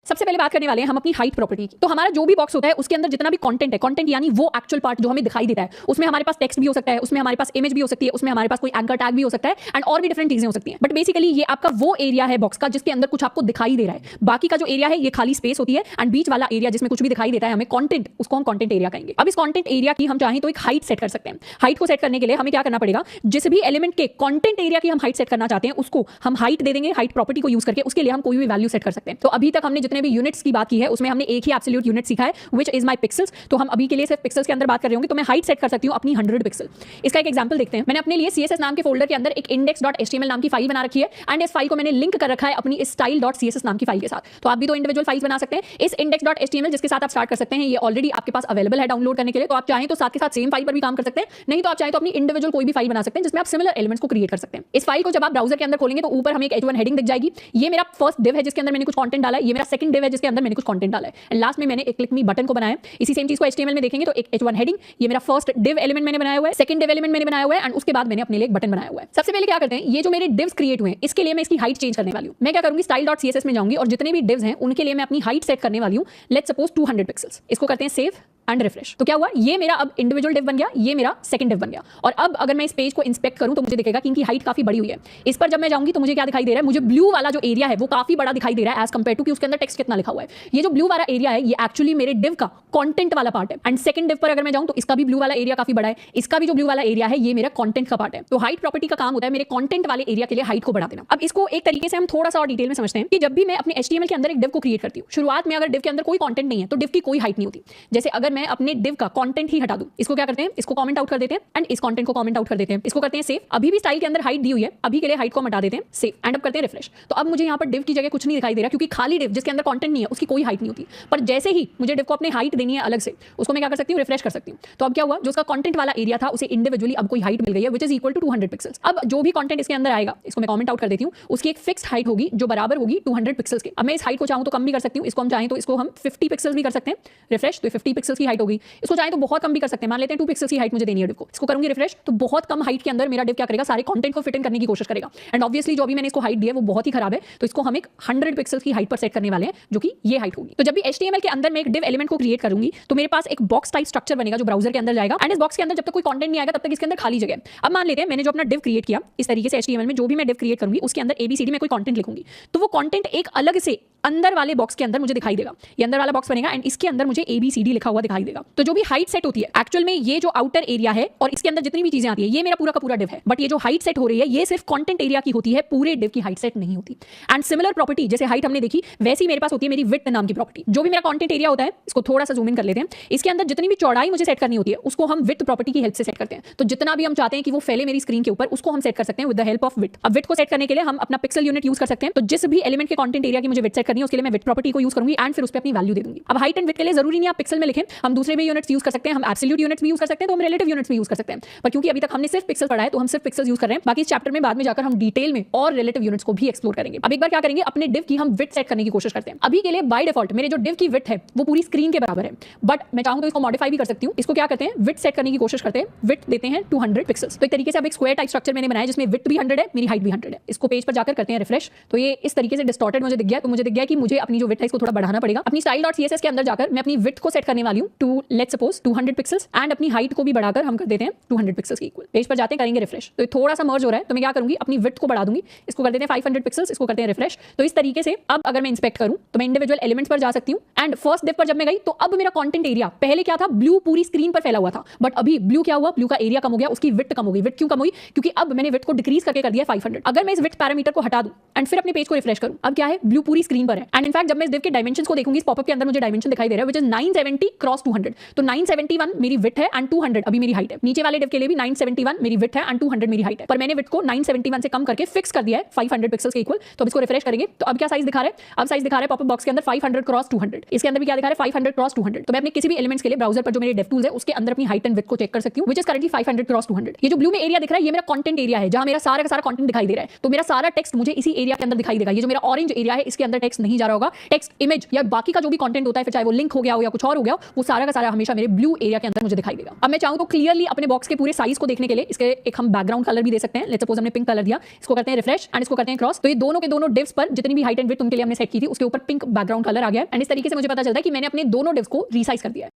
सबसे पहले बात करने वाले हैं हम अपनी हाइट प्रॉपर्टी की। तो हमारा जो भी बॉक्स होता है उसके अंदर जितना भी कंटेंट है, कंटेंट यानी वो एक्चुअल पार्ट जो हमें दिखाई देता है, उसमें हमारे पास टेक्स्ट भी हो सकता है, उसमें हमारे पास इमेज भी हो सकती है, उसमें हमारे पास कोई एंकर टैग भी हो सकता है एंड और भी डिफरेंट चीजें हो सकती हैं। बट बेसिकली ये आपका वो एरिया है बॉक्स का जिसके अंदर कुछ आपको दिखाई दे रहा है। बाकी का जो एरिया है ये खाली स्पेस होती है एंड बीच वाला एरिया जिसमें कुछ भी दिखाई देता है हमें कंटेंट, उसको हम कंटेंट एरिया कहेंगे। अब इस कंटेंट एरिया की हम चाहें तो एक हाइट सेट कर सकते हैं। हाइट को सेट करने के लिए हमें क्या करना पड़ेगा, जिस भी एलिमेंट के कंटेंट एरिया की हम हाइट सेट करना चाहते हैं उसको हम हाइट दे देंगे, हाइट प्रॉपर्टी को यूज करके। उसके लिए हम कोई भी वैल्यू सेट कर सकते हैं। तो अभी तक हमने जितने भी यूनिट्स की बात की है उसमें हमने एक ही एब्सोल्यूट यूनिट सीखा है व्हिच इज माय पिक्सेल्स। तो हम अभी के लिए सिर्फ पिक्सेल्स के अंदर बात कर रहे होंगे। तो मैं हाइट सेट कर सकती हूं अपनी 100 पिक्सल। इसका एक एग्जांपल देखते हैं। मैंने अपने लिए CSS नाम के फोल्डर के अंदर एक index.html नाम की फाइल बना रखी है एंड इस फाइल को मैंने लिंक कर रखा है अपनी style.css नाम की फाइल के साथ। तो आप भी तो इंडिविजुअल फाइल्स बना सकते हैं। इस index.html जिसके साथ आप स्टार्ट कर सकते हैं ये ऑलरेडी आपके पास अवेलेबल है डाउनलोड करने के लिए। तो आप चाहें तो साथ के साथ सेम फाइल पर भी काम कर सकते हैं, नहीं तो आप चाहें तो अपनी इंडिविजुअल कोई भी फाइल बना सकते हैं जिसमें आप सिमिलर एलिमेंट्स को क्रिएट कर सकते हैं। इस फाइल को जब आप ब्राउजर के अंदर खोलेंगे तो ऊपर हमें एक h1 हेडिंग दिख जाएगी। ये मेरा फर्स्ट डिव है जिसके अंदर मैंने कुछ कंटेंट डाला है, ये मेरा सेकंड डिव है जिसके अंदर मैंने कुछ कंटेंट डाला है एंड लास्ट में मैंने एक क्लिक मी बटन को बनाया। इसी सेम चीज को HTML में देखेंगे तो एक h1 हेडिंग, ये मेरा फर्स्ट डिव एलिमेंट मैंने बनाया हुआ है, सेकंड डिव एलिमेंट मैंने बनाया हुआ है एंड उसके बाद मैंने अपने लिए एक बटन बनाया हुआ है। सबसे पहले क्या करते हैं, ये जो मेरे डिव्स क्रिएट हुए हैं इसके लिए मैं इसकी हाइट चेंज करने वाली हूं। मैं क्या करूंगी, style.css में जाऊंगी और जितने भी डिव्स हैं उनके लिए मैं अपनी हाइट सेट करने वाली हूं। Let's suppose 200 pixels. इसको करते हैं सेव एंड रिफ्रेश। तो क्या हुआ, ये मेरा अब इंडिविजुअल डिव बन गया, ये मेरा सेकंड डिव बन गया। और अब अगर मैं इस पेज को इंस्पेक्ट करूं तो मुझे दिखेगा कि इनकी हाइट काफी बड़ी हुई है। इस पर जब मैं जाऊंगी तो मुझे क्या दिखाई दे रहा है, मुझे ब्लू वाला जो एरिया है वो काफी बड़ा दिखाई दे रहा है एज कंपेयर टू कि उसके अंदर टेक्स्ट कितना लिखा हुआ है। ये जो ब्लू वाला एरिया है ये एक्चुअली मेरे डिव का कंटेंट वाला पार्ट है एंड सेकंड डिव पर अगर मैं जाऊं तो इसका भी ब्लू वाला एरिया काफी बड़ा है, इसका भी जो ब्लू वाला एरिया है ये मेरा कंटेंट का पार्ट है। तो हाइट प्रॉपर्टी का काम होता है मेरे कंटेंट वाले एरिया के लिए हाइट को बढ़ा देना। अब इसको एक तरीके से हम थोड़ा सा और डिटेल में समझते हैं कि जब भी मैं अपने HTML के अंदर एक डिव को क्रिएट करती हूं, शुरुआत में अगर डिव के अंदर कोई कंटेंट नहीं है तो डिव की कोई हाइट नहीं होती। जैसे अगर मैं अपने डिव का कंटेंट ही हटा दूं, इसको क्या करते हैं, इसको कमेंट आउट कर देते हैं एंड इस कंटेंट को कमेंट आउट कर देते हैं, इसको करते हैं सेव। अभी भी स्टाइल के अंदर हाइट दी हुई है, अभी के लिए हाइट को हटा देते हैं सेव एंड अब करते हैं रिफ्रेश। तो अब मुझे यहाँ पर डिव की जगह कुछ नहीं दिखाई दे रहा क्योंकि खाली डिव जिसके अंदर कंटेंट नहीं है उसकी कोई हाइट नहीं होती। पर जैसे ही मुझे डिव को अपनी हाइट देनी है अलग से, उसको मैं क्या कर सकती हूँ, रिफ्रेश कर सकती हूँ। तो अब क्या हुआ, जो उसका कंटेंट वाला एरिया था उसे इंडिविजुअली अब कोई हाइट मिल गई है which is equal to 200 pixels. अब जो भी कंटेंट इसके अंदर आएगा इसको मैं कमेंट आउट कर देती हूँ, उसकी एक फिक्स्ड हाइट होगी जो बराबर होगी 200 पिक्सेल्स के। अब मैं इस हाइट को चाहूँ तो कम भी कर सकती हूँ, इसको हम चाहें तो इसको हम 50 पिक्सेल्स भी कर सकते हैं, रिफ्रेश तो 50 पिक्सेल्स की हाइट होगी। इसको चाहें तो बहुत कम भी कर सकते हैं, मान लेते हैं 2 पिक्सेल्स की हाइट मुझे देनी है डिव को, इसको करूंगी रिफ्रेश तो बहुत कम हाइट के अंदर मेरा डिव क्या करेगा, सारे कंटेंट को फिट इन करने की कोशिश करेगा एंड ऑब्वियसली जो अभी मैंने इसको हाइट दी है वो बहुत ही खराब है तो इसको हम एक 100 पिक्सेल्स की हाइट पर सेट करने वाले हैं जो कि ये हाइट होगी। तो जब भी HTML के अंदर मैं एक डिव एलिमेंट को क्रिएट करूंगी तो मेरे पास एक बॉक्स टाइप स्ट्रक्चर बनेगा जो ब्राउजर के अंदर जाएगा एंड इस बॉक्स के अंदर जब तक कोई कंटेंट नहीं आएगा तब तक इसके अंदर खाली जगह है। अब मान लेते हैं मैंने जो अपना डिव क्रिएट किया इस तरीके से HTML में जो भी मैं डिव क्रिएट करूंगी उसके अंदर ABCD में कोई कंटेंट लिखूंगी तो वो कंटेंट एक अलग से अंदर वाले बॉक्स के अंदर मुझे दिखाई देगा। ये अंदर वाला बॉक्स बनेगा एंड इसके अंदर मुझे ABCD लिखा हुआ दिखाई देगा। तो जो भी हाइट सेट होती है एक्चुअल में ये जो आउटर एरिया है और इसके अंदर जितनी भी चीजें आती है ये मेरा पूरा का पूरा डिव है, बट ये जो हाइट सेट हो रही है ये सिर्फ कंटेंट एरिया की होती है, पूरे डिव की हाइट सेट नहीं होती। एंड सिमिलर प्रॉपर्टी जैसे हाइट हमने देखी वैसी मेरे पास होती है मेरी विड्थ नाम की प्रॉपर्टी। जो भी मेरा कंटेंट एरिया होता है इसको थोड़ा सा जूम इन कर लेते हैं, इसके अंदर जितनी भी चौड़ाई मुझे सेट करनी होती है उसको हम विड्थ प्रॉपर्टी की हेल्प से सेट करते हैं। तो जितना भी हम चाहते हैं कि वो फैले मेरी स्क्रीन के ऊपर उसको हम सेट कर सकते हैं with the help of width. अब विड्थ को सेट करने के लिए हम अपना पिक्सल यूनिट यूज कर सकते हैं। तो जिस भी एलिमेंट के कंटेंट एरिया की मुझे विड्थ सेट करनी है उसके लिए मैं विड्थ प्रॉपर्टी को यूज करूंगी एंड फिर उस पर अपनी वैल्यू दे दूंगी। अब हाइट एंड विड्थ के लिए जरूरी नहीं आप पिक्सल में लिखें, हम दूसरे भी यूनिट्स यूज कर सकते हैं, हम एब्सोल्यूट यूनिट्स भी यूज कर सकते हैं, तो हम रिलेटिव यूनिट्स भी यूज कर सकते हैं। पर क्योंकि अभी तक हमने सिर्फ पिक्सल पढ़ा है तो हम सिर्फ पिक्सेल्स यूज कर रहे हैं। बाकी इस चैप्टर में बाद में जाकर हम डिटेल में और रिलेटिव यूनिट्स को भी एक्सप्लोर करेंगे। अब एक बार क्या करेंगे, अपने डिव की हम विड्थ सेट करने की कोशिश करते हैं। अभी के लिए बाय डिफॉल्ट मेरे जो डिव की विड्थ है वो पूरी स्क्रीन के बराबर है, बट मैं चाहूं तो इसको मॉडिफाई भी कर सकती हूं। इसको क्या करते हैं, विड्थ सेट करने की कोशिश करते हैं, विड्थ देते हैं 200 पिक्सेल्स। तो एक तरीके से अब एक स्क्वायर टाइप स्ट्रक्चर मैंने बनाया जिसमें विड्थ भी 100 है, मेरी हाइट भी 100 है। इसको पेज पर जाकर करते हैं रिफ्रेश तो ये इस तरीके से डिस्टॉर्टेड मुझे दिख गया। तो मुझे दिख गया कि मुझे अपनी जो विड्थ है इसको थोड़ा बढ़ाना पड़ेगा। अपनी style.css के अंदर जाकर मैं अपनी विड्थ को सेट करने वाली हूं to let's suppose 200 pixels and अपनी हाइट को भी बढ़ाकर हम कर देते हैं 200 पिक्सेल्स के इक्वल। पेज पर जाते हैं, करेंगे रिफ्रेश तो ये थोड़ा सा मर्ज हो रहा है। तो मैं क्या करूंगी, अपनी विड्थ को बढ़ा दूंगी, इसको कर देते हैं 500 पिक्सेल्स, इसको करते हैं रिफ्रेश। तो इस तरीके से अब अगर मैं इंस्पेक्ट करूं तो मैं इंडिविजुअल एलिमेंट्स पर जा सकती हूं एंड फर्स्ट डिव पर जब मैं गई तो अब मेरा कंटेंट एरिया पहले क्या था, ब्लू पूरी स्क्रीन पर फैला हुआ था, बट अभी ब्लू क्या हुआ, ब्लू का एरिया कम हो गया, उसकी विड्थ कम हो गई। विड्थ क्यों कम हुई, क्योंकि अब मैंने विड्थ को डिक्रीज करके कर दिया 500। अगर मैं इस विड्थ पैरामीटर को हटा दूं एंड फिर अपने पेज को रिफ्रेश करूं, अब क्या है, ब्लू पूरी स्क्रीन पर है एंड इनफैक्ट जब मैं इस डिव के डायमेंशंस को देखूंगी, इस पॉपअप के अंदर मुझे डायमेंशन दिखाई दे रहा है व्हिच इज 970 क्रॉस 200। तो 971 मेरी विड्थ है एंड 200 अभी मेरी हाइट है। नीचे वाले डिव के लिए भी 971 मेरी विड्थ है एंड 200 मेरी हाइट है, पर मैंने विड्थ को 971 से कम करके फिक्स कर दिया है 500 पिक्सेल्स के इक्वल। तो अब इसको रिफ्रेश करेंगे तो अब क्या साइज दिखा रहा है, अब साइज दिखा रहा है पॉपअप बॉक्स के अंदर 500 क्रॉस 200। इसके अंदर भी क्या दिखा रहा है, 500 क्रॉस 200। तो मैं अपने किसी भी एलिमेंट्स के लिए ब्राउजर पर जो मेरे डेव टूल्स है उसके अंदर अपनी हाइट एंड विड्थ को चेक कर सकती हूं व्हिच इज करंटली 500 क्रॉस 200। ये जो ब्लू में एरिया दिख रहा है ये मेरा कंटेंट एरिया है जहां मेरा सारा का सारा कंटेंट दिखाई दे रहा है। तो मेरा सारा टेक्स्ट मुझे इसी एरिया के अंदर दिखाई देगा। ये जो मेरा ऑरेंज एरिया है इसके अंदर टेक्स्ट टेक्स्ट नहीं जा रहा होगा, टेक्स्ट, इमेज या बाकी का जो भी कंटेंट होता है, फिर चाहे वो लिंक हो गया हो या कुछ और हो गया, वो सारा का सारा हमेशा मेरे ब्लू एरिया के अंदर मुझे दिखाई देगा। अब मैं चाहूँ तो क्लियरली अपने बॉक्स के पूरे साइज को देखने के लिए इसके एक हम बैकग्राउंड कलर भी दे सकते हैं। लेट्स सपोज हमने पिंक कलर दिया, इसको करते हैं रिफ्रेश एंड इसको करते हैं क्रॉस, तो ये दोनों के दोनों डिव्स पर जितनी भी हाइट एंड विड्थ उनके लिए हमने सेट की थी उसके ऊपर पिंक बैकग्राउंड कलर आ गया एंड इस तरीके से मुझे पता चलता है कि मैंने अपने दोनों डिव्स को रीसाइज कर दिया है।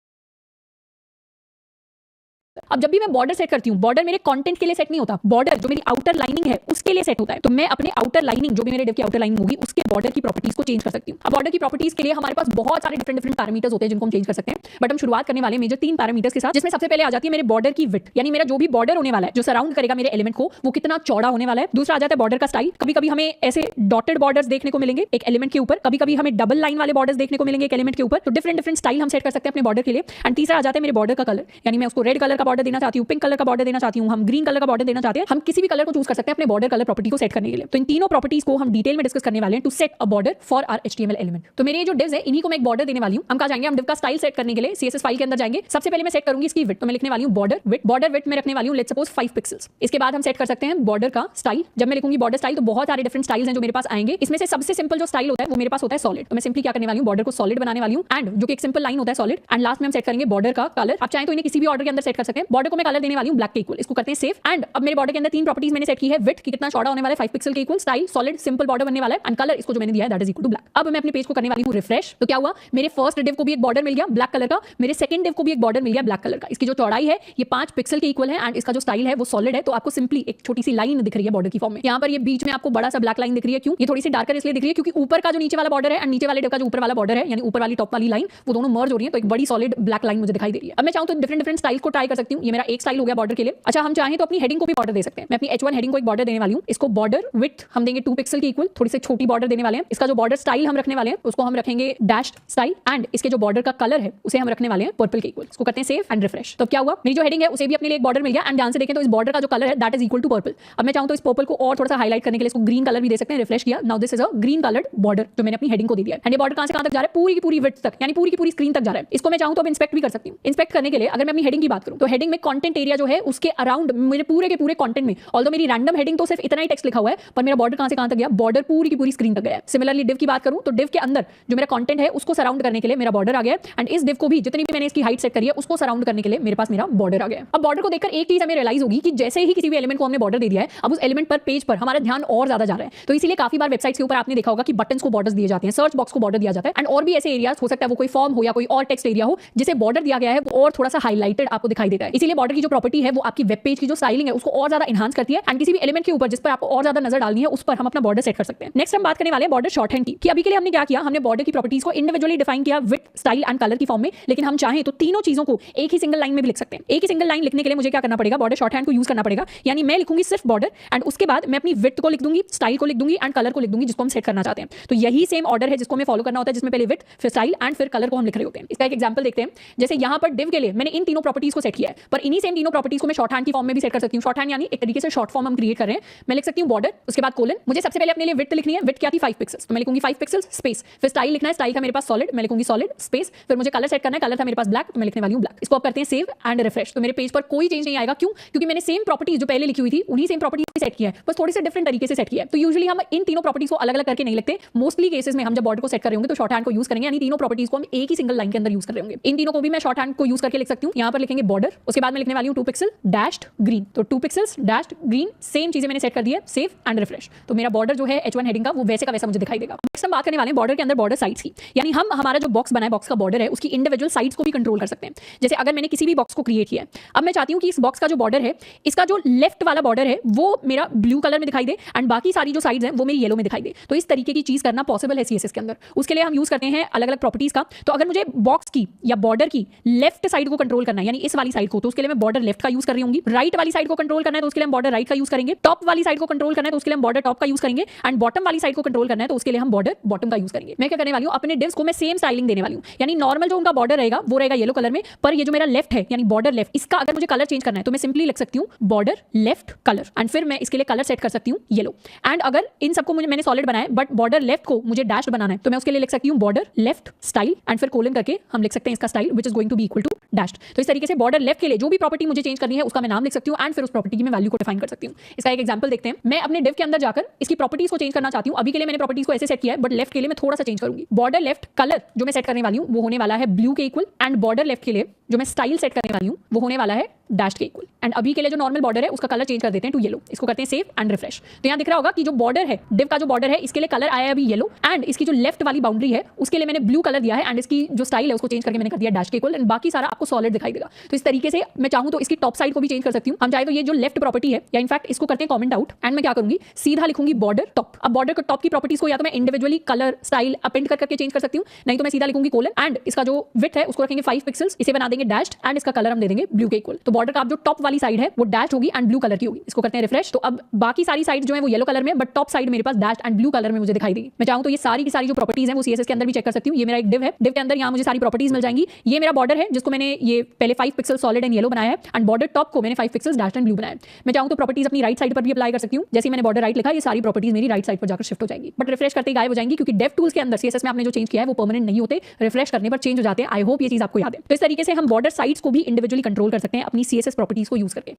अब जब भी मैं बॉर्डर सेट करती हूँ, बॉर्डर मेरे कंटेंट के लिए सेट नहीं होता, बॉर्डर जो मेरी आउटर लाइनिंग है उसके लिए सेट होता है। तो मैं अपने आउटर लाइनिंग जो भी मेरे डिव की आउटर लाइनिंग होगी उसके बॉर्डर की प्रॉपर्टीज को चेंज कर सकती हूँ। अब बॉर्डर की प्रॉपर्टीज के लिए हमारे पास बहुत सारे डिफरेंट पैरामीटर्स होते हैं जिनको हम चेंज कर सकते हैं, बट हम शुरुआत करने वाले मेजर 3 पैरामीटर्स के साथ, जिसमें सबसे पहले आ जाती है मेरे बॉर्डर की विड्थ, यानी मेरा जो भी बॉर्डर होने वाला है जो सराउंड करेगा मेरे एलिमेंट को वो कितना चौड़ा होने वाला है। दूसरा आ जाता है बॉर्डर का स्टाइल, कभी कभी हमें ऐसे डॉटेड बॉर्डर्स देखने को मिलेंगे एक एलिमेंट के ऊपर, कभी कभी हमें डबल लाइन वाले बॉर्डर्स देखने को मिलेंगे एक एलिमेंट के ऊपर, तो डिफरेंट स्टाइल हम सेट कर सकते हैं अपने बॉर्डर के लिए। एंड तीसरा आ जाता है मेरे बॉर्डर का कलर, यानी मैं उसको रेड कलर का बॉर्डर देना चाहती हूँ, पिंक कलर का बॉर्डर देना चाहती हूँ, हम ग्रीन कलर का बॉर्डर देना चाहते हैं, हम किसी भी कलर को चूज कर सकते हैं अपने बॉर्डर कलर प्रॉपर्टी को सेट करने के लिए। तो इन तीनों प्रॉपर्टीज को हम डिटेल में डिस्कस करने वाले हैं to set a border for our HTML element. तो मेरे ये जो डिव्स है इन्हीं को मैं एक बॉर्डर देने वाली हूं। हम कहां जाएंगे, हम डिव का स्टाइल सेट करने के लिए सीएसएस फाइल के अंदर जाएंगे। सबसे पहले मैं सेट करूंगी इसकी विड्थ, तो मैं लिखने वाली हूं बॉर्डर विड्थ में रखने वाली हूं लेट्स सपोज 5 पिक्सेल्स। इसके बाद हम सेट कर सकते हैं बॉर्डर का स्टाइल। जब मैं लिखूंगी बॉर्डर स्टाइल तो बहुत सारे डिफरेंट स्टाइल्स हैं जो मेरे पास आएंगे, इसमें से सबसे सिंपल जो स्टाइल होता है वो मेरे पास होता है सॉलिड। तो मैं सिंपली क्या करने वाली हूं, बॉर्डर को सॉलिड बनाने वाली हूं एंड जो कि एक सिंपल लाइन होता है सॉलिड, एंड लास्ट में हम सेट करेंगे बॉर्डर का कलर। आप चाहें तो इन्हें किसी भी ऑर्डर के अंदर सेट कर सकते हैं। बॉर्डर को मैं कलर देने वाली हूं ब्लैक के इक्वल, इसको करते हैं सेव एंड अब मेरे बॉर्डर के अंदर 3 प्रॉपर्टीज मैंने सेट की है, विड्थ की कितना चौड़ा होने वाला है 5 पिक्सल के equal, style solid simple border बनने वाला है एंड कलर इसको जो मैंने दिया है that is equal to black. अब मैं अपने पेज को करने वाली हूं रिफ्रेश, तो क्या हुआ, मेरे फर्स्ट डिव को भी एक बॉर्डर मिल गया ब्लैक कलर का, मेरे सेकंड डिव को भी एक बॉर्डर मिल गया ब्लैक कलर का। इसकी जो चौड़ाई है ये 5 पिक्सल के इक्वल है एंड इसका जो स्टाइल है वो सॉलिड है। तो आपको सिंपली एक छोटी सी लाइन दिख रही है बॉर्डर की फॉर्म में, यहाँ पर ये बीच में आपको बड़ा सा ब्लैक लाइन दिख रही है। क्यों, ये थोड़ी सी डार्कर इसलिए दिख रही है क्योंकि ऊपर का जो नीचे वाला बॉर्डर है एंड नीचे वाले डिव का जो ऊपर वाला बॉर्डर है, यानी ऊपर वाली टॉप वाली लाइन वो दोनों मर्ज हो रही है, तो एक बड़ी सॉलिड ब्लैक लाइन मुझे दिखाई दे रही है। अब मैं चाहूं तो डिफरेंट स्टाइल्स को ट्राई कर सकती हूँ। ये मेरा एक स्टाइल हो गया बॉर्डर के लिए। अच्छा, हम चाहें तो अपनी हेडिंग को भी बॉर्डर दे सकते हैं। मैं अपनी H1 हेडिंग को एक बॉर्डर देने वाली हूँ, इसको बॉर्डर विड्थ हम देंगे 2 पिक्सल के इक्वल, थोड़ी सी छोटी बॉर्डर देने वाले हैं। इसका जो बॉर्डर स्टाइल हम रखने वाले हैं उसको हम रखेंगे डैश स्टाइल एंड इसके जो बॉर्डर का कलर है उसे हम रखने वाले हैं पर्पल के इक्वल। इसको करते हैं सेव एंड रिफ्रेश। तो क्या हुआ, मेरी जो हेडिंग है उसे भी अपने लिए एक बॉर्डर मिल गया एंड ध्यान से देखें तो इस बॉर्डर का जो कलर है that is equal to purple. अब मैं चाहूं तो इस पर्पल को और थोड़ा सा हाईलाइट करने के लिए इसको ग्रीन कलर भी दे सकते हैं। रिफ्रेश किया, now this is a green coloured border जो मैंने अपनी हेडिंग को दे दिया है एंड ये बॉर्डर कहां से कहां तक जा रहा है, पूरी की पूरी विड्थ तक, यानी पूरी की पूरी स्क्रीन तक जा रहा है। इसको मैं चाहूं तो अब इंस्पेक्ट भी कर सकती हूं। इंस्पेक्ट करने के लिए अगर मैं अपनी हेडिंग की बात करूं तो हेडिंग में कंटेंट एरिया जो है उसके अराउंड मेरे पूरे के पूरे कंटेंट में, ऑल्दो मेरी रैंडम हेडिंग तो सिर्फ इतना ही टेक्स्ट लिखा हुआ है पर मेरा बॉर्डर कहां से कहां तक गया, बॉर्डर पूरी की पूरी स्क्रीन तक गया है। सिमिलरली डिव की बात करूं तो डिव के अंदर जो मेरा कंटेंट है उसको सराउंड करने के लिए मेरा बॉर्डर आ गया है एंड इस डिव को भी जितनी भी मैंने इसकी हाइट सेट करी है उसको सराउंड करने के लिए मेरे पास मेरा बॉर्डर आ गया है। अब बॉर्डर को देखकर एक चीज हमें रियलाइज होगी कि जैसे ही किसी भी एलिमेंट को हमने बॉर्डर दे दिया है अब उस एलिमेंट पर पेज पर हमारा ध्यान और ज्यादा जा रहा है। तो इसीलिए काफी बार वेबसाइट्स के ऊपर आपने देखा होगा कि बटन्स को बॉर्डर्स दिए जाते हैं, सर्च बॉक्स को बॉर्डर दिया जाता है एंड और भी ऐसे एरियाज हो सकता है वो कोई फॉर्म हो या कोई और टेक्स्ट एरिया हो जिसे बॉर्डर दिया गया है वो और थोड़ा सा हाईलाइटेड आपको दिखाई देता है। इसीलिए बॉर्डर की जो प्रॉपर्टी है वो आपकी वेब पेज की जो स्टाइलिंग है उसको और ज्यादा एनहांस करती है एंड किसी भी एलिमेंट के ऊपर जिस पर आपको और ज्यादा नजर डालनी है उस पर हम अपना बॉर्डर सेट कर सकते हैं। नेक्स्ट हम बात करने वाले हैं बॉर्डर शॉर्ट हैंड की, कि अभी के लिए हमने क्या किया, हमने बॉर्डर की प्रॉपर्टीज को इंडिविजुअली डिफाइन किया विड्थ स्टाइल एंड कलर की फॉर्म में, लेकिन हम चाहें तो तीनों चीजों को एक ही सिंगल लाइन में भी लिख सकते हैं। एक ही सिंगल लाइन लिखने के लिए मुझे क्या करना पड़ेगा, बॉर्डर शॉर्ट हैंड को यूज करना पड़ेगा, यानी मैं लिखूंगी सिर्फ बॉर्डर एंड उसके बाद मैं अपनी विड्थ को लिख दूंगी, स्टाइल को लिख दूंगी एंड कलर को लिख दूंगी जिसको हम सेट करना चाहते हैं। तो यही सेम ऑर्डर है जिसको हमें फॉलो करना होता है, जिसमें पहले विड्थ फिर स्टाइल एंड फिर कलर को हम लिख रहे होते हैं। इसका एक एग्जांपल देखते हैं। जैसे यहाँ पर डिव के लिए मैंने इन तीनों प्रॉपर्टीज को सेट किया है, पर इन्हीं सेम तीनों प्रॉपर्टीज को मैं शॉर्ट हैंड की फॉर्म में भी सेट कर सकती हूँ। शॉर्ट हैंड यानी एक तरीके से शॉर्ट फॉर्म हम क्रिएट कर रहे हैं। मैं लिख सकती हूँ बॉर्डर, उसके बाद कोलन, मुझे सबसे पहले अपने लिए विड्थ लिखनी है, विड्थ क्या थी 5 पिक्सेल्स, तो मैं लिखूंगी 5 पिक्सेल्स स्पेस, फिर स्टाइल लिखना है, स्टाइल था मेरे पास सॉलिड, मैं लिखूंगी सॉलिड स्पेस, फिर मुझे कलर सेट करना है, कलर था मेरे पास ब्लैक, तो मैं लिखने वाली हूँ ब्लैक। इसको आप करते हैं सेव एंड रिफ्रेश। तो मेरे पेज पर कोई चेंज नहीं आएगा, क्यों, क्योंकि मैंने सेम प्रॉपर्टीज जो पहले लिखी हुई थी उन्हीं सेम प्रॉपर्टीज सेट किया है, बस थोड़ी से डिफरेंट तरीके से सेट किया है। तो यूजुअली हम इन तीनों प्रॉपर्टीज को अलग अलग करके नहीं लिखते, मोस्टली केसेस में हम जब बॉर्डर को सेट कर रहे होंगे तो शॉर्ट हैंड को यूज करेंगे, यानी तीनों प्रॉपर्टीज को हम एक ही सिंगल लाइन के अंदर यूज कर रहे होंगे। इन तीनों को भी मैं शॉर्ट हैंड को यूज करके लिख सकती हूँ। यहाँ पर लिखेंगे बॉर्डर, उसके बाद मैं लिखने वाली हूँ 2 पिक्सल डैश्ड ग्रीन, तो 2 पिक्सेल्स डैश्ड ग्रीन, सेम चीजें मैंने सेट कर दी है, सेव एंड रिफ्रेश। तो मेरा बॉर्डर जो है H1 हेडिंग का वो वैसे का वैसा मुझे दिखाई देगा। नेक्स्ट हम बात करने वाले हैं बॉर्डर के अंदर बॉर्डर साइड्स की, यानी हम हमारा जो बॉक्स बना है, बॉक्स का बॉर्डर है, उसकी इंडिविजुअल साइड्स को भी कंट्रोल कर सकते हैं। जैसे अगर मैंने किसी भी बॉक्स को क्रिएट किया है, अब मैं चाहती हूँ कि इस बॉक्स का जो बॉर्डर है, इसका जो लेफ्ट वाला बॉर्डर है वो मेरा ब्लू कलर में दिखाई दे एंड बाकी सारी जो साइड्स हैं वो मेरी येलो में दिखाई दे। तो इस तरीके की चीज करना पॉसिबल है CSS के अंदर। उसके लिए हम यूज करते हैं अलग अलग प्रॉपर्टीज का। तो अगर मुझे बॉक्स की या बॉर्डर की लेफ्ट साइड को कंट्रोल करना है, यानी इस वाली साइड को, तो उसके लिए मैं बॉर्डर लेफ्ट का यूज कर रही होंगी। राइट वाली साइड को कंट्रोल करना है तो उसके लिए हम बॉर्डर राइट का यूज करेंगे। टॉप वाली साइड को कंट्रोल करना है तो उसके लिए हम बॉर्डर टॉप का यूज करेंगे एंड बॉटम वाली साइड को कंट्रोल करना है तो उसके लिए हम बॉर्डर बॉटम का यूज करेंगे। मैं क्या करने वाली हूँ, अपने डिव्स को मैं सेम स्टाइलिंग देने वाली हूँ, यानी नॉर्मल जो उनका बॉर्डर रहेगा वो रहेगा येलो कलर में, पर ये जो मेरा लेफ्ट है यानी बॉर्डर लेफ्ट, इसका अगर मुझे कलर चेंज करना है तो मैं सिंपली लिख सकती हूँ बॉर्डर लेफ्ट कलर एंड फिर मैं इसके लिए कलर सेट कर सकती हूँ येलो। एंड अगर इन सबको मैंने सॉलिड बनाया है बट बॉर्डर लेफ्ट को मुझे डैश बनाना है तो मैं उसके लिए लिख सकती हूँ बॉर्डर लेफ्ट स्टाइल एंड फिर कोलन करके हम लिख सकते हैं इसका style which is going to be equal to dash. तो इस तरीके से बॉर्डर लेफ्ट के के लिए जो भी प्रॉपर्टी मुझे चेंज करनी है उसका मैं नाम लिख सकती हूँ एंड फिर उस प्रॉपर्टी की मैं वैल्यू को डिफाइन कर सकती हूँ। इसका एक एग्जांपल देखते हैं। मैं अपने डिव के अंदर जाकर इसकी प्रॉपर्टीज को चेंज करना चाहती हूँ। अभी के लिए मैंने प्रॉपर्टीज को ऐसे सेट किया है, बट लेफ्ट के लिए मैं थोड़ा सा चेंज करूंगी। बॉर्डर लेफ्ट कलर जो मैं सेट करने वाली हूँ वो होने वाला है ब्लू के इक्वल, एंड बॉर्डर लेफ्ट के लिए जो मैं स्टाइल सेट करने वाली हूँ वो होने वाला है डैश के इक्वल। एंड अभी के लिए जो नॉर्मल बॉर्डर है उसका कलर चेंज कर देते हैं टू येलो। इसको करते हैं सेव एंड रिफ्रेश। तो यहाँ दिख रहा होगा कि जो बॉर्डर है, डिव का जो बॉर्डर है, इसके लिए कलर आया है अभी येलो, एंड इसकी जो लेफ्ट वाली बाउंड्री है उसके लिए मैंने ब्लू कलर दिया है, एंड इसकी जो स्टाइल है उसको चेंज करके मैंने कर दिया डैश के इक्वल, एंड बाकी सारा आपको सॉलिड दिखाई देगा। तो इस तरीके से मैं चाहूँ तो इसकी टॉप साइड को भी चेंज कर सकती हूँ। हम चाहे तो ये जो लेफ्ट प्रॉपर्टी है, या इनफैक्ट इसको करते हैं कमेंट आउट, एंड मैं क्या करूंगी, सीधा लिखूंगी बॉर्डर टॉप। अब बॉर्डर को टॉप की प्रॉपर्टीज को या तो मैं इंडिविजुअली कलर स्टाइल अपेंड करके चेंज कर सकती हूँ, नहीं तो मैं सीधा लिखूंगी कोलन, एंड इसका जो विड्थ है उसको रखेंगे 5 पिक्सेल्स, इसे बना देंगे डैश्ड, एंड इसका कलर हम दे देंगे ब्लू के इक्वल। तो बॉर्डर का जो टॉप वाली साइड है वो डैश होगी एंड ब्लू कलर की होगी। इसको करते हैं रिफ्रेश। तो अब बाकी सारी साइड जो है वो येलो कलर में, बट टॉप साइड मेरे पास डैश एंड ब्लू कलर में मुझे दिखाई देगी। मैं चाहूं तो ये सारी की सारी जो प्रॉपर्टीज है वो सीएसएस के अंदर भी चेक कर सकती हूँ। ये मेरा एक डिव है, डिव के अंदर यहाँ मुझे सारी प्रॉपर्टीज मिल जाएंगी। ये मेरा बॉर्डर है जिसको मैंने ये पहले 5 पिक्सल सॉलिड एंड येलो बनाया है, एंड बॉर्डर टॉप को मैंने 5 पिक्सेल्स डैश एंड ब्लू बनाया है। मैं चाहूं तो प्रॉपर्टीज अपनी राइट साइड पर भी अप्लाई कर सकती हूँ। जैसे मैंने बॉर्डर राइट लिखा, ये सारी प्रॉपर्टीज मेरी राइट साइड पर जाकर शिफ्ट हो जाएंगी, बट रिफ्रेश करते ही गायब हो जाएंगी, क्योंकि डेव टूल्स के अंदर सीएसएस में आपने जो चेंज किया है वो परमानेंट नहीं होते, रिफ्रेश करने पर चेंज हो जाते हैं। आई होप ये चीज आपको याद है। तो इस तरीके से हम बॉर्डर साइड्स को भी इंडिविजुअली कंट्रोल कर सकते हैं अपनी सीएसएस प्रॉपर्टीज को यूज करके।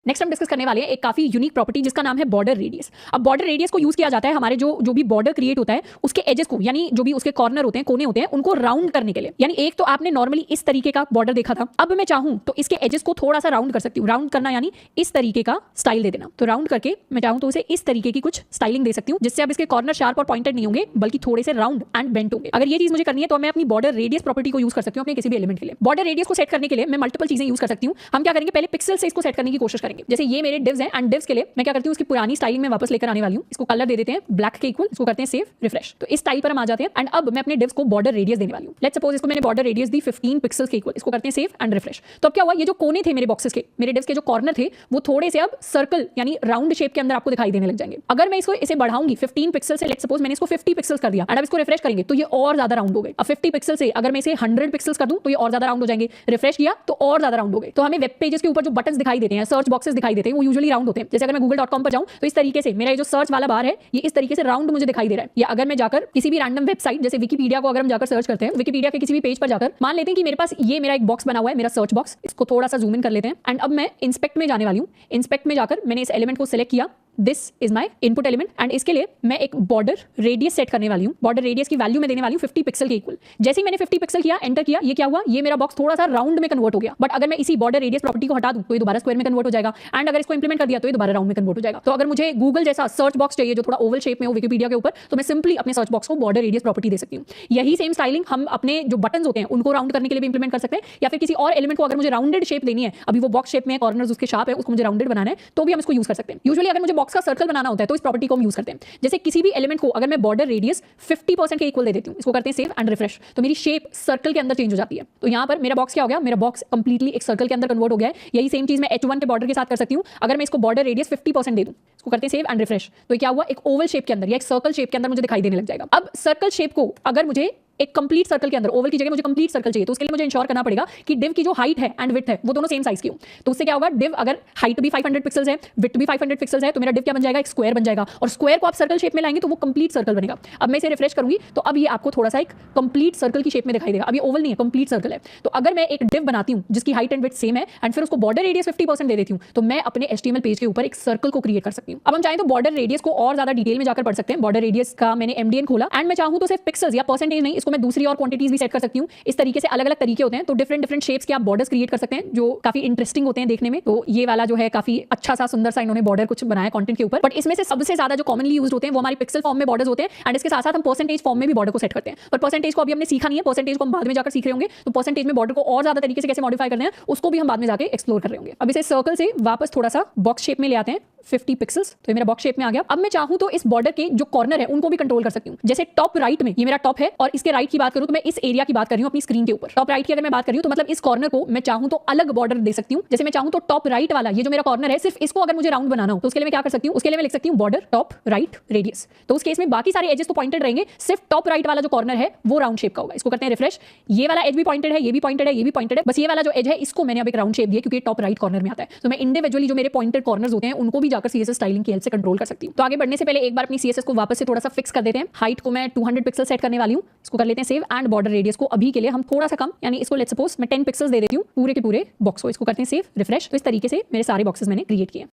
नेक्स्ट हम डिस्कस करने वाले हैं एक काफी यूनिक प्रॉपर्टी जिसका नाम है बॉर्डर रेडियस। अब बॉर्डर रेडियस को यूज किया जाता है हमारे जो भी बॉर्डर क्रिएट होता है उसके एजेस को, यानी जो भी उसके कॉर्नर होते हैं, कोने होते हैं, उनको राउंड करने के लिए। यानी एक तो आपने नॉर्मली इस तरीके का बॉर्डर देखा था, अब मैं चाहूं तो इसके एजेस को थोड़ा सा राउंड कर सकती हूँ। राउंड करना यानी इस तरीके का स्टाइल दे देना। तो राउंड करके मैं चाहूं तो उसे इस तरीके की कुछ स्टाइलिंग दे सकती हूँ, जिससे अब इसके कॉर्नर शार्प और पॉइंटेड नहीं होंगे, बल्कि थोड़े से राउंड एंड बेंट होंगे। अगर ये चीज मुझे करनी है तो मैं अपनी बॉर्डर रेडियस प्रॉपर्टी को यूज कर सकती हूँ अपने किसी भी एलिमेंट के लिए। बॉर्डर रेडियस को सेट करने के लिए मैं मल्टीपल चीजें यूज कर सकती हूँ। हम क्या करेंगे, पहले पिक्सल से इसको सेट करने की कोशिश करेंगे। जैसे ये मेरे डिव्स हैं, एंड डिव्स के लिए मैं क्या करती हूँ, उसकी पुरानी स्टाइलिंग में वापस लेकर आने वाली हूँ। इसको कलर दे देते हैं ब्लैक के इक्वल, इसको करते हैं सेव रिफ्रेश। तो इस स्टाइल पर हम आ जाते हैं, एंड अब मैं अपने डिव्स को बॉर्डर रेडियस देने वाली हूँ। लेट्स सपोज इसको मैंने बॉर्डर रेडियस दी 15 पिक्सेल्स के इक्वल, इसको करते हैं सेव एंड रिफ्रेश। तो अब क्या हुआ, ये जो कोने थे मेरे बॉक्सेस के, मेरे डिव्स के जो कॉर्नर थे, वो थोड़े से अब सर्कल यानी राउंड शेप के अंदर आपको दिखाई देने लग जाएंगे। अगर मैं इसको इसे बढ़ाऊंगी 15 पिक्सल से, लेट्स सपोज मैंने इसको 50 पिक्सेल्स कर दिया, एंड अब इसको रिफ्रेश करेंगे तो ये और ज्यादा राउंड हो गए। अब 50 पिक्सल से अगर मैं इसे 100 पिक्सेल्स कर दूं तो ये और ज्यादा राउंड हो जाएंगे। रिफ्रेश किया तो और ज्यादा राउंड हो गए। तो हमें वेब पेजेस के ऊपर जो बटन्स दिखाई देते हैं, सर्च बॉक्सेस दिखाई देते हैं, वो यूजुअली राउंड होते हैं। जैसे अगर मैं google.com पर जाऊं तो इस तरीके से मेरा ये जो सर्च वाला बार है ये इस तरीके से राउंड मुझे दिखाई दे रहा है। या अगर मैं जाकर किसी भी रैंडम वेबसाइट जैसे विकिपीडिया को अगर हम जाकर सर्च करते हैं, विकिपीडिया के किसी भी पेज पर जाकर मान लेते हैं कि मेरे पास ये मेरा एक बॉक्स बना हुआ है, मेरा सर्च बॉक्स, इसको थोड़ा सा जूम इन कर लेते हैं, एंड अब मैं इंस्पेक्ट में जाने वाली हूँ। इंस्पेक्ट में जाकर मैंने इस एलिमेंट को सिलेक्ट किया, this is my input element, and इसके लिए मैं एक बॉर्डर रेडियस सेट करने वाली हूँ। बॉर्डर रेडियस की वैल्यू मैं देने वाली हूँ 50 पिक्सल के इक्वल। जैसे ही मैंने 50 पिक्सल किया, एंटर किया, ये क्या हुआ, ये मेरा बॉक्स थोड़ा सा राउंड में कन्वर्ट हो गया। बट अगर मैं इसी बॉर्डर रेडियस प्रॉपर्टी को हटा दूं तो ये दोबारा स्क्वायर में कन्वर्ट हो जाएगा, एंड अगर इसको इंप्लीमेंट कर दिया तो ये दोबारा राउंड में कन्वर्ट हो जाएगा। तो अगर मुझे गूगल जैसा सर्च बॉक्स चाहिए जो थोड़ा ओवल शेप में हो विकिपीडिया के ऊपर, तो मैं सिंपली अपने सर्च बॉक्स को बॉर्डर रेडियस प्रॉपर्टी दे सकती हूँ। यही सेम स्टाइलिंग हम अपने जो बटन्स होते हैं उनको राउंड करने के लिए भी इंप्लीमेंट कर सकते हैं, या फिर किसी और एलिमेंट को अगर मुझे राउंडेड शेप देनी है, अभी वो बॉक्स शेप में कॉर्नर्स उसके शार्प है, उसको मुझे राउंडेड बनाना है, तो भी हम इसको यूज कर सकते हैं। यूजुअली अगर मुझे बॉक्स का सर्कल बनाना होता है तो इस प्रॉपर्टी को हम यूज करते हैं। जैसे किसी भी एलिमेंट को अगर मैं बॉर्डर रेडियस 50% के इक्वल दे देती हूँ, इसको करते हैं सेव एंड रिफ्रेश, तो मेरी शेप सर्कल के अंदर चेंज हो जाती है। तो यहाँ पर मेरा बॉक्स क्या हो गया, मेरा बॉक्स कंप्लीटली एक सर्कल के अंदर कन्वर्ट हो गया है। यही सेम चीज मैं H1 के बॉर्डर के साथ कर सकती हूँ। अगर मैं इसको बॉर्डर रेडियस 50% दे दूँ, इसको करते हैं सेव एंड रिफ्रेश, तो क्या हुआ, एक ओवल शेप के अंदर या एक सर्कल शेप के अंदर मुझे दिखाई देने लग जाएगा। अब सर्कल शेप को अगर मुझे एक कंप्लीट सर्कल के अंदर, ओवल की जगह मुझे कंप्लीट सर्कल चाहिए, तो उसके लिए मुझे इंश्योर करना पड़ेगा कि डिव की जो हाइट है एंड विड्थ है वो दोनों सेम साइज की हो। तो उससे क्या होगा, डिव अगर हाइट भी 500 पिक्सेल्स है, विड्थ भी 500 पिक्सेल्स है, तो मेरा डिव क्या बन जाएगा, एक स्क्वायर बन जाएगा। और स्क्वायर को आप सर्कल शेप में लाएंगे तो वो कंप्लीट सर्कल बनेगा। अब मैं इसे रिफ्रेश करूंगी तो अब ये आपको थोड़ा सा एक कंप्लीट सर्कल की शेप में दिखाई देगा। अब ये ओवल नहीं है, कंप्लीट सर्कल है। तो अगर मैं एक डिव बनाती हूँ जिसकी हाइट एंड विड्थ सेम है, एंड फिर उसको बॉर्डर रेडियस 50% दे देती हूँ, तो मैं अपने HTML पेज के ऊपर एक सर्कल को क्रिएट कर सकती हूँ। अब हम चाहें तो बॉर्डर रेडियस को और ज्यादा डिटेल में जाकर पढ़ सकते हैं। बॉर्डर रेडियस का मैंने MDN खोला, एंड मैं चाहूँ तो सिर्फ पिक्सेल्स या परसेंटेज नहीं, इसको मैं दूसरी और क्वांटिटीज भी सेट कर सकती हूँ। इस तरीके से अलग अलग तरीके होते हैं। तो डिफरेंट शेप्स के आप बॉर्डर्स क्रिएट कर सकते हैं जो काफी इंटरेस्टिंग होते हैं देखने में। तो ये वाला जो है काफी अच्छा सा सुंदर सा इन्होंने बॉर्डर कुछ बनाया कंटेंट के ऊपर। बट इसमें से सबसे ज्यादा जो कॉमनली यूज्ड होते हैं वो हमारे पिक्सल फॉर्म में बॉर्डर्स होते हैं, एंड इसके साथ साथ हम परसेंटेज फॉर्म में भी बॉर्डर को सेट करते हैं। पर परसेंटेज को अभी हमने सीखा नहीं है, परसेंटेज को हम बाद में जाकर सीख रहे होंगे। तो परसेंटेज में बॉर्डर को और ज्यादा तरीके से कैसे मॉडिफाई करना है उसको भी हम बाद में जाकर एक्सप्लोर कर रहे होंगे। अब इसे सर्कल से वापस थोड़ा सा बॉक्स शेप में ले आते हैं, 50 पिक्सेल्स, तो ये मेरा बॉक्स शेप में आ गया। अब मैं चाहूं तो इस बॉर्डर के जो कॉर्नर है उनको भी कंट्रोल कर सकती हूं। जैसे टॉप राइट में ये मेरा टॉप है, और इसके राइट की बात करूं तो मैं इस एरिया की बात कर रही हूं अपनी स्क्रीन के ऊपर। टॉप राइट की अगर मैं बात कर रही हूं तो मतलब इस कॉर्नर को मैं चाहूं तो अलग बॉर्डर दे सकती हूं। जैसे मैं चाहूं तो टॉप राइट वाला ये जो मेरा कॉर्नर है, सिर्फ इसको अगर मुझे राउंड बनाना हो तो उसके लिए मैं क्या कर सकती हूं, उसके लिए मैं लिख सकती हूं बॉर्डर टॉप राइट रेडियस। तो उस केस में बाकी सारे एजेस तो पॉइंटेड रहेंगे, सिर्फ टॉप राइट वाला जो कॉर्नर है वो राउंड शेप का होगा। इसको करते हैं रिफ्रेश। ये वाला एज भी पॉइंटेड है, ये भी पॉइंटेड है, ये भी पॉइंटेड है, बस ये वाला जो एज है इसको मैंने अब एक राउंड शेप दिया क्योंकि टॉप राइट कॉर्नर में आता है। तो मैं इंडिविजुअली जो मेरे पॉइंटेड कॉर्नर्स होते हैं उनको भी जाकर CSS स्टाइलिंग की हेल्प से कंट्रोल कर सकती हूं। तो आगे बढ़ने से पहले एक बार अपनी CSS को वापस से थोड़ा सा फिक्स कर देते हैं। हाइट को मैं 200 पिक्सल सेट करने वाली हूं, इसको कर लेते हैं सेव एंड बॉर्डर रेडियस को अभी के लिए हम थोड़ा सा कम, यानी इसको लेट्स सपोज मैं 10 पिक्सेल्स दे देती हूँ पूरे के पूरे बॉक्स को। इसको करते हैं सेव, रिफ्रेश। तो इस तरीके से मेरे सारे बॉक्सेस मैंने क्रिएट किए।